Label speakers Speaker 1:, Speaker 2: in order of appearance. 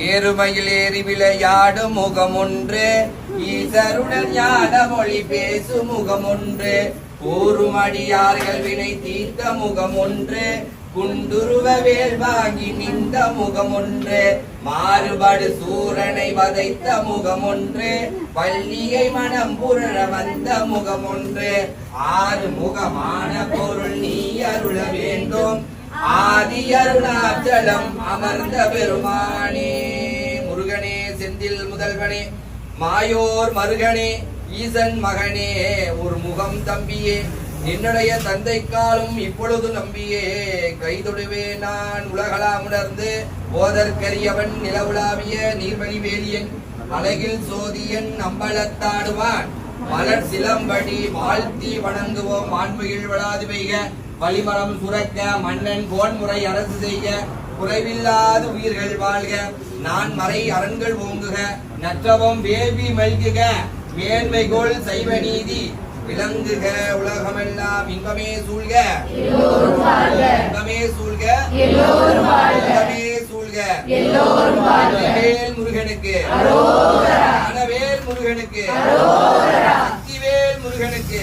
Speaker 1: ஏறுமையில் ஏறி விளையாடும் முகம் ஒன்று, ஈசருடன் ஞான மொழி பேசும் முகம் ஒன்று, கூறும் அடியார்கள் வினை தீர்த்த முகம் ஒன்று, குண்டுருவ வேல் வாங்கி நின்ற முகம் ஒன்று, மாறுபடு சூரனை வதைத்த முகம் ஒன்று, பள்ளியை மனம் புரள வந்த முகம் ஒன்று, ஆறு முகமான பொருள் நீ அருள வேண்டும், ஆதி அருணாச்சலம் அமர்ந்த பெருமானே. முருகனே செந்தில் முதல்வனே, மாயோர் மருகனே, ஈசன் மகனே, ஒரு முகம் தம்பியே, என்னுடைய தந்தைக்காலும் இப்பொழுது நம்பியே, கைதொடுவே நான் உலகலாம் உணர்ந்து போதற்கரியவன் நிலவுலாவிய நீர்மணி வேலியன், அழகில் சோதியன் அம்பலத்தாடுவான், மலர் சிலம்படி வாழ்த்தி வணங்குவோம் மாண்புகில் வளாது பெய்க, வழிமரம் சுரக்க மன்னன் கோன்முறை அரசு செய்க, குறைவில்லாத உயிர்கள் வாழ்க, நான் மறை அரண்கள் ஓங்குக, நற்றவம் வேள்வி மல்குக, மேன்மைகோள் சைவ நீதி விளங்குக, உலகமெல்லாம் இன்பமே சூழ்க, இன்பமே சூழ்க, இன்பமே சூழ்க. வேல் முருகனுக்கு, ஞானவேல் முருகனுக்கு, சக்திவேல் முருகனுக்கு.